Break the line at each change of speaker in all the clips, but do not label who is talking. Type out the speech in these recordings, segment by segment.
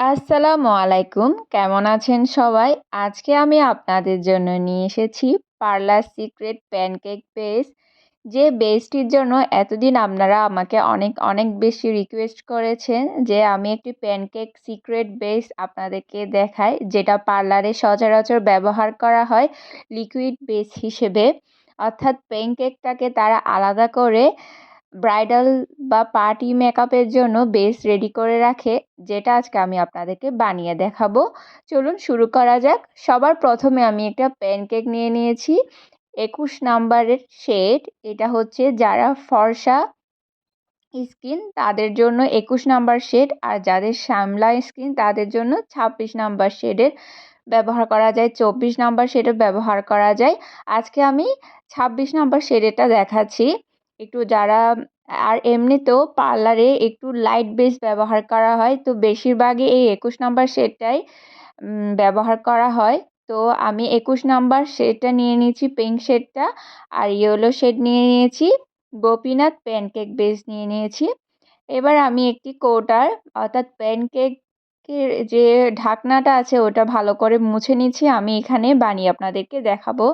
আসসালামু আলাইকুম, কেমন আছেন সবাই? আজকে আমি আপনাদের জন্য নিয়ে এসেছি পার্লার সিক্রেট প্যানকেক বেস। যে বেসটির জন্য এতদিন আপনারা আমাকে অনেক অনেক বেশি রিকোয়েস্ট করেছেন যে আমি একটি প্যানকেক সিক্রেট বেস আপনাদেরকে দেখাই, যেটা পার্লারে সচরাচর ব্যবহার করা হয় লিকুইড বেস হিসেবে। অর্থাৎ প্যানকেকটাকে তারা আলাদা করে ব্রাইডাল বা পার্টি মেকআপের জন্য বেস রেডি করে রাখে, যেটা আজকে আমি আপনাদেরকে বানিয়ে দেখাবো। চলুন শুরু করা যাক। সবার প্রথমে আমি একটা প্যানকেক নিয়ে নিয়েছি 21 নাম্বারের শেড। এটা হচ্ছে যারা ফর্সা স্কিন তাদের জন্য 21 নাম্বার শেড, আর যাদের শ্যামলা স্কিন তাদের জন্য 26 নাম্বার শেডের ব্যবহার করা যায়, 24 নাম্বার শেডের ব্যবহার করা যায়। আজকে আমি 26 নাম্বার শেডেরটা দেখাচ্ছি। একটু যারা আর এমনিতেও পার্লারে একটু লাইট বেস ব্যবহার করা হয়, তো বেশিরভাগই এই 21 নাম্বার শেডটাই ব্যবহার করা হয়। তো আমি 21 নাম্বার শেডটা নিয়ে নিয়েছি, পিঙ্ক শেডটা, আর ইয়েলো শেড নিয়ে নিয়েছি, গোপীনাথ প্যানকেক বেস নিয়ে নিয়েছি। এবার আমি একটি কৌটার অর্থাৎ প্যানকেকের যে ঢাকনাটা আছে ওটা ভালো করে মুছে নিচ্ছি। আমি এখানে বানিয়ে আপনাদেরকে দেখাবো।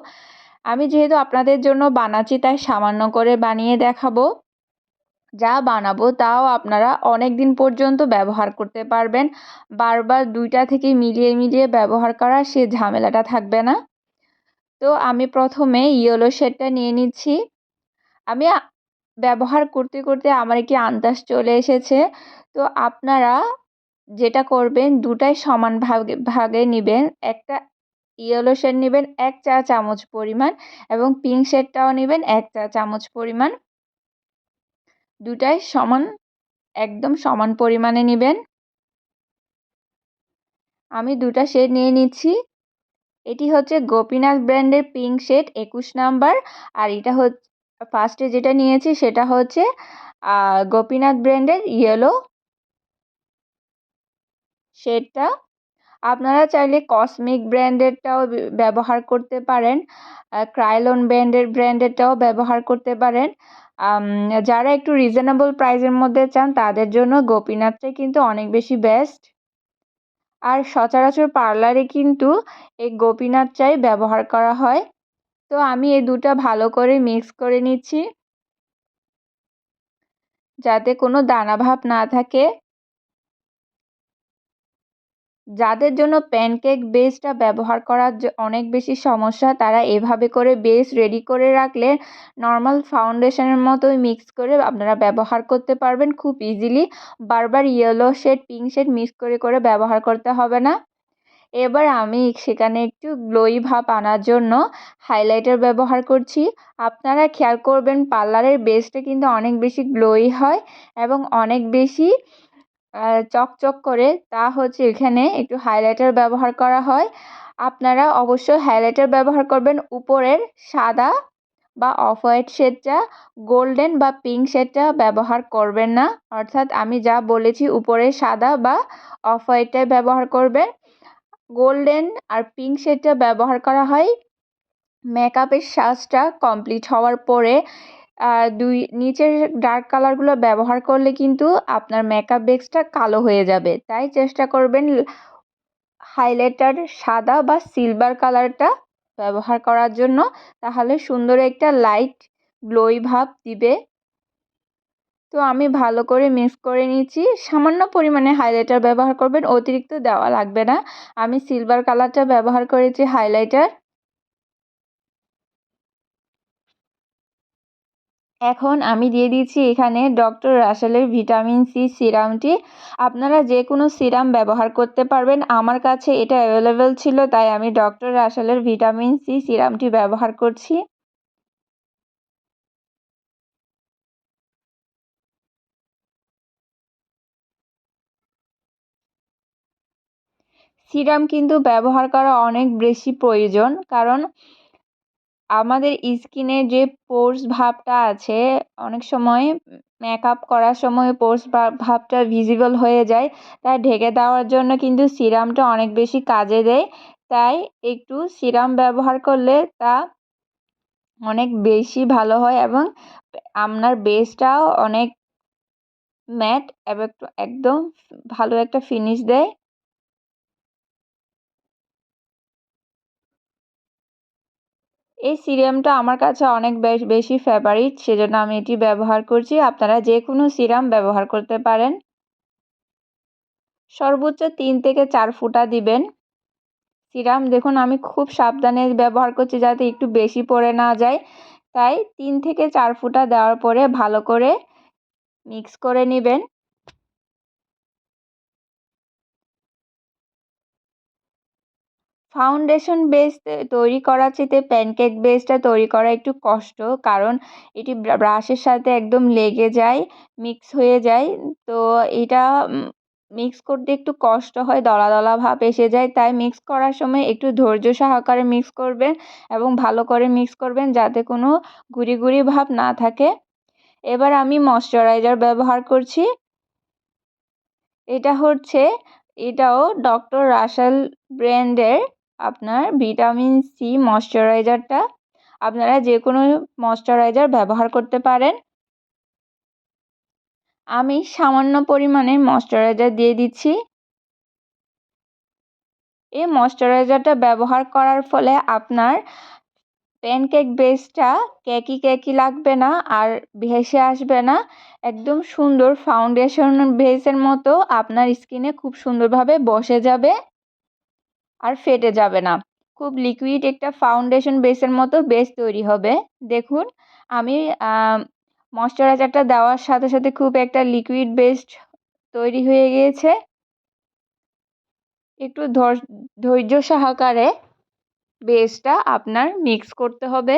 আমি যেহেতু আপনাদের জন্য বানাচ্ছি তাই সামান্য করে বানিয়ে দেখাবো। যা বানাবো তাও আপনারা অনেক দিন পর্যন্ত ব্যবহার করতে পারবেন। বারবার দুইটা থেকে মিলিয়ে মিলিয়ে ব্যবহার করার সে ঝামেলাটা থাকবে না। তো আমি প্রথমে ইয়েলো শেডটা নিয়ে নিচ্ছি। আমি ব্যবহার করতে করতে আমার একটি আন্দাজ চলে এসেছে। তো আপনারা যেটা করবেন, দুটাই সমান ভাগে ভাগে নেবেন। একটা ইয়েলো শেড নেবেন 1 চা চামচ পরিমাণ, এবং পিঙ্ক শেডটাও নেবেন 1 চা চামচ পরিমাণ। দুটাই সমান, একদম সমান পরিমাণে নেবেন। আমি দুটা শেড নিয়ে নিচ্ছি। এটি হচ্ছে গোপীনাথ ব্র্যান্ডের পিঙ্ক শেড 21 নাম্বার, আর এটা হচ্ছে ফার্স্টে যেটা নিয়েছি সেটা হচ্ছে গোপীনাথ ব্র্যান্ডের ইয়েলো শেডটা। আপনারা চাইলে কসমিক ব্র্যান্ডেরটাও ব্যবহার করতে পারেন, ক্রাইলন ব্র্যান্ডেরটাও ব্যবহার করতে পারেন। যারা একটু রিজনেবল প্রাইসের মধ্যে চান তাদের জন্য গোপীনাথটাই কিন্তু অনেক বেশি বেস্ট। আর সচরাচর পার্লারে কিন্তু এই গোপীনাথ চাই ব্যবহার করা হয়। তো আমি এই দুটো ভালো করে মিক্স করে নিচ্ছি, যাতে কোনো দানা ভাব না থাকে। যাদের জন্য প্যানকেক বেসটা ব্যবহার করার অনেক বেশি সমস্যা, তারা এভাবে করে বেস রেডি করে রাখলে নর্মাল ফাউন্ডেশনের মতোই মিক্স করে আপনারা ব্যবহার করতে পারবেন খুব ইজিলি। বারবার yellow shade pink shade mix করে করে ব্যবহার করতে হবে না। এবার আমি সেখানে একটু গ্লোই ভাব আনার জন্য হাইলাইটার ব্যবহার করছি। আপনারা খেয়াল করবেন পার্লারের বেসটা কিন্তু অনেক বেশি গ্লোই হয় এবং অনেক বেশি চকচক করে। তা হচ্ছে এখানে একটু হাইলাইটার ব্যবহার করা হয়। আপনারা অবশ্যই হাইলাইটার ব্যবহার করবেন উপরের সাদা বা অফ হোয়াইট শেডটা, গোল্ডেন বা পিঙ্ক শেডটা ব্যবহার করবেন না। অর্থাৎ আমি যা বলেছি উপরের সাদা বা অফ হোয়াইটটাই ব্যবহার করবেন। গোল্ডেন আর পিঙ্ক শেডটা ব্যবহার করা হয় মেকআপের সাজটা কমপ্লিট হওয়ার পরে। নিচের ডার্ক কালারগুলো ব্যবহার করলে কিন্তু আপনার মেকআপ বেসটা কালো হয়ে যাবে, তাই চেষ্টা করবেন হাইলাইটার সাদা বা সিলভার কালারটা ব্যবহার করার জন্য, তাহলে সুন্দর একটা লাইট গ্লোই ভাব দিবে। তো আমি ভালো করে মিক্স করে নিচ্ছি। সামান্য পরিমাণে হাইলাইটার ব্যবহার করবেন, অতিরিক্ত দেওয়া লাগবে না। আমি সিলভার কালারটা ব্যবহার করেছি হাইলাইটার। এখন আমি দিয়ে দিচ্ছি এখানে ডক্টর রাসেলের ভিটামিন সি সিরামটি। আপনারা যে কোনো সিরাম ব্যবহার করতে পারবেন, আমার কাছে এটা অ্যাভেলেবেল ছিল তাই আমি ডক্টর রাসেলের ভিটামিন সি সিরামটি ব্যবহার করছি। সিরাম কিন্তু ব্যবহার করা অনেক বেশি প্রয়োজন, কারণ আমাদের স্কিনের যে পোর্স ভাবটা আছে, অনেক সময় মেকআপ করার সময় পোর্স ভাবটা ভিজিবল হয়ে যায়, তাই ঢেকে দেওয়ার জন্য কিন্তু সিরামটা অনেক বেশি কাজে দেয়। তাই একটু সিরাম ব্যবহার করলে তা অনেক বেশি ভালো হয় এবং আপনার বেসটাও অনেক ম্যাট এবং একদম ভালো একটা ফিনিশ দেয়। এই সিরামটা আমার কাছে অনেক বেশি ফেভারিট, সেজন্য আমি এটি ব্যবহার করছি। আপনারা যে কোনো সিরাম ব্যবহার করতে পারেন। সর্বোচ্চ 3 থেকে 4 ফোঁটা দিবেন সিরাম। দেখুন আমি খুব সাবধানে ব্যবহার করছি যাতে একটু বেশি পড়ে না যায়, তাই 3 থেকে 4 ফোঁটা দেওয়ার পরে ভালো করে মিক্স করে নেবেন। ফাউন্ডেশন বেস তৈরি করার চাইতে প্যানকেক বেসটা তৈরি করা একটু কষ্ট, কারণ এটি ব্রাশের সাথে একদম লেগে যায়, মিক্স হয়ে যায়। তো এটা মিক্স করতে একটু কষ্ট হয়, দলা দলা ভাব এসে যায়, তাই মিক্স করার সময় একটু ধৈর্য সহকারে মিক্স করবেন এবং ভালো করে মিক্স করবেন যাতে কোনো গুঁড়ি গুঁড়ি ভাব না থাকে। এবার আমি ময়শ্চারাইজার ব্যবহার করছি। এটাও ডক্টর রাসেল ব্র্যান্ডের আপনার ভিটামিন সি ময়শ্চারাইজারটা। আপনারা যে কোনো ময়শ্চারাইজার ব্যবহার করতে পারেন। আমি সামান্য পরিমাণে ময়শ্চারাইজার দিয়ে দিচ্ছি। এই ময়শ্চারাইজারটা ব্যবহার করার ফলে আপনার প্যানকেক বেসটা কেকি লাগবে না, আর ভেসে আসবে না। একদম সুন্দর ফাউন্ডেশন বেসের মতো আপনার স্কিনে খুব সুন্দরভাবে বসে যাবে আর ফেটে যাবে না। খুব লিকুইড একটা ফাউন্ডেশন বেসের মতো বেস তৈরি হবে। দেখুন আমি ময়শ্চারাইজারটা দেওয়ার সাথে সাথে খুব একটা লিকুইড বেস তৈরি হয়ে গিয়েছে। একটু ধৈর্য সহকারে বেসটা আপনার মিক্স করতে হবে।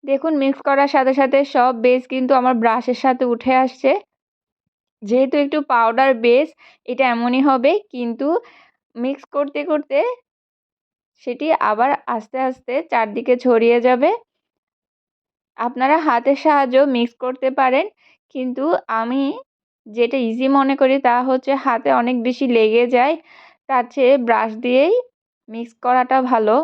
দেখুন মিক্স করার সাথে সাথে সব বেস কিন্তু আমার ব্রাশের সাথে উঠে আসছে। যেহেতু একটু পাউডার বেস, এটা এমনই হবে, কিন্তু মিক্স করতে করতে সেটি আবার আস্তে আস্তে চারদিকে ছড়িয়ে যাবে। আপনারা হাতের সাহায্যেও মিক্স করতে পারেন, কিন্তু আমি যেটা ইজি মনে করি তা হচ্ছে হাতে অনেক বেশি লেগে যায়, তার চেয়ে ব্রাশ দিয়েই মিক্স করাটা ভালো।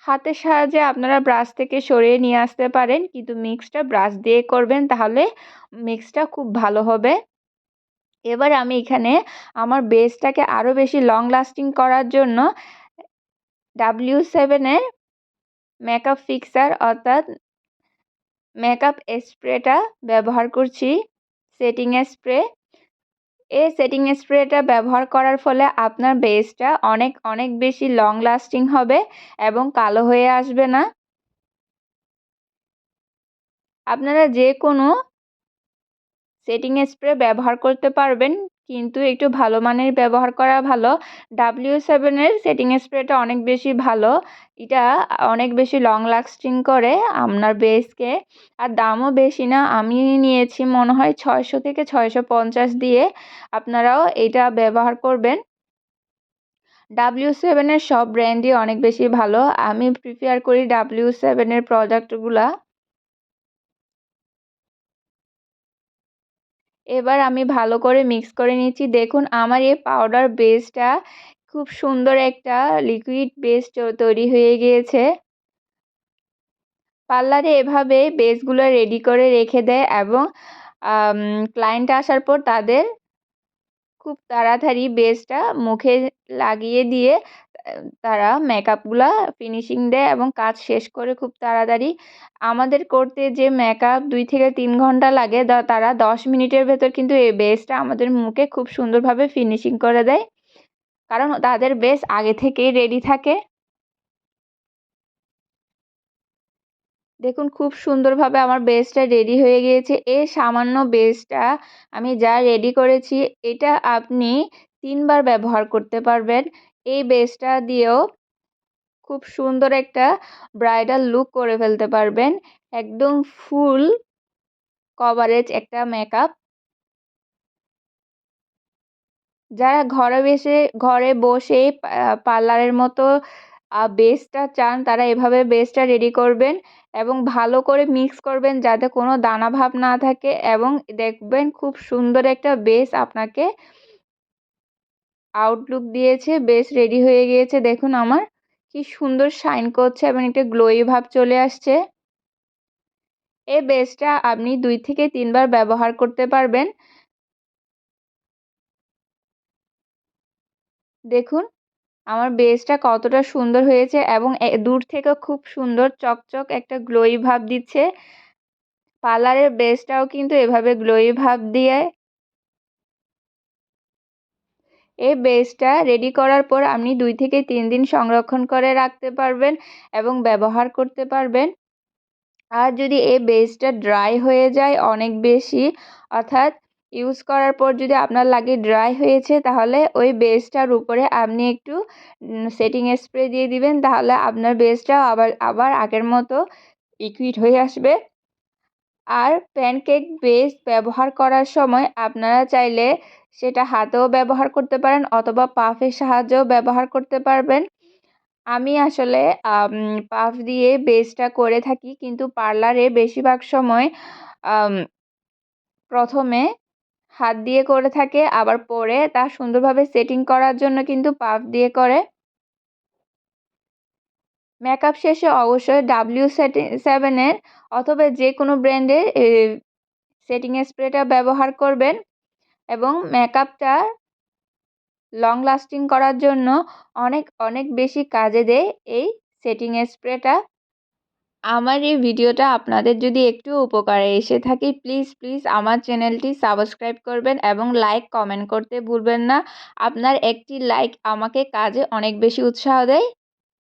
হাতের সাহায্যে আপনারা ব্রাশ থেকে সরিয়ে নিয়ে আসতে পারেন, কিন্তু মিক্সটা ব্রাশ দিয়ে করবেন, তাহলে মিক্সটা খুব ভালো হবে। এবার আমি এখানে আমার বেসটাকে আরও বেশি লং লাস্টিং করার জন্য W7 এর মেকআপ ফিক্সার অর্থাৎ মেকআপ স্প্রেটা ব্যবহার করছি, সেটিং স্প্রে। এই সেটিং স্প্রেটা ব্যবহার করার ফলে আপনার বেসটা অনেক অনেক বেশি লং লাস্টিং হবে এবং কালো হয়ে আসবে না। আপনারা যে কোনো সেটিং স্প্রে ব্যবহার করতে পারবেন, কিন্তু একটু ভালো মানের ব্যবহার করা ভালো। W7 এর সেটিং স্প্রেটা অনেক বেশি ভালো। এটা অনেক বেশি লং লাস্টিং করে আপনার বেসকে, আর দামও বেশি না। আমি নিয়েছি মনে হয় 600 থেকে 650 দিয়ে। আপনারাও এটা ব্যবহার করবেন। W7 এর সব ব্র্যান্ডই অনেক বেশি ভালো। আমি প্রিফার করি W7 এর প্রোডাক্টগুলা। এবার আমি ভালো করে মিক্স করে নিচ্ছি। দেখুন আমার এই পাউডার বেসটা খুব সুন্দর একটা লিকুইড বেস তৈরি হয়ে গিয়েছে। পার্লারে এভাবে বেসগুলো রেডি করে রেখে দেয় এবং ক্লায়েন্ট আসার পর তাদের খুব তাড়াতাড়ি বেসটা মুখে লাগিয়ে দিয়ে তারা মেকআপগুলা ফিনিশিং দেয় এবং কাজ শেষ করে খুব তাড়াতাড়ি। আমাদের করতে যে মেকআপ 2 থেকে 3 ঘন্টা লাগে, তারা 10 মিনিটের ভেতর কিন্তু এই বেসটা আমাদের মুখে খুব সুন্দরভাবে ফিনিশিং করে দেয়, কারণ তাদের বেস আগে থেকেই রেডি থাকে। দেখুন খুব সুন্দরভাবে আমার বেসটা রেডি হয়ে গিয়েছে। এই সামান্য বেসটা আমি যা রেডি করেছি, এটা আপনি 3 বার ব্যবহার করতে পারবেন। এই বেসটা দিয়েও খুব সুন্দর একটা ব্রাইডাল লুক করে ফেলতে পারবেন। একদম ফুল কভারেজ একটা মেকআপ। যারা ঘরে বসেই পার্লারের মতো বেসটা চান, তারা এভাবে বেসটা রেডি করবেন এবং ভালো করে মিক্স করবেন যাতে কোনো দানা ভাব না থাকে, এবং দেখবেন খুব সুন্দর একটা বেস আপনাকে আউটলুক দিয়েছে। বেস রেডি হয়ে গিয়েছে। দেখুন আমার কি সুন্দর শাইন করছে এবং একটা গ্লোয়ি ভাব চলে আসছে। এই বেসটা আপনি 2 থেকে 3 বার ব্যবহার করতে পারবেন। দেখুন আমার বেসটা কতটা সুন্দর হয়েছে এবং দূর থেকে খুব সুন্দর চকচক একটা গ্লোই ভাব দিচ্ছে। পার্লারের বেসটাও কিন্তু এভাবে গ্লোই ভাব দিয়ে। এই বেসটা রেডি করার পর আপনি 2 থেকে 3 দিন সংরক্ষণ করে রাখতে পারবেন এবং ব্যবহার করতে পারবেন। আর যদি এই বেসটা ড্রাই হয়ে যায় অনেক বেশি, অর্থাৎ ইউজ করার পর যদি আপনার লাগে ড্রাই হয়েছে, তাহলে ওই বেসটার উপরে আপনি একটু সেটিং স্প্রে দিয়ে দিবেন, তাহলে আপনার বেসটাও আবার আগের মতো লিকুইড হয়ে আসবে। আর প্যানকেক বেস ব্যবহার করার সময় আপনারা চাইলে সেটা হাতেও ব্যবহার করতে পারেন অথবা পাফের সাহায্যেও ব্যবহার করতে পারবেন। আমি আসলে পাফ দিয়ে বেসটা করে থাকি, কিন্তু পার্লারে বেশিরভাগ সময় আম প্রথমে হাত দিয়ে করে থাকে, আবার পরে তা সুন্দরভাবে সেটিং করার জন্য কিন্তু পাফ দিয়ে করে। মেকআপ শেষে অবশ্যই W7 এর অথবা যে কোনো ব্র্যান্ডের সেটিং স্প্রেটা ব্যবহার করবেন এবং মেকআপটা লং লাস্টিং করার জন্য অনেক অনেক বেশি কাজে দেয় এই সেটিং স্প্রেটা। আমার এই ভিডিওটা আপনাদের যদি একটু উপকারে এসে থাকে, প্লিজ আমার চ্যানেলটি সাবস্ক্রাইব করবেন এবং লাইক কমেন্ট করতে ভুলবেন না। আপনার একটি লাইক আমাকে কাজে অনেক বেশি উৎসাহ দেয়।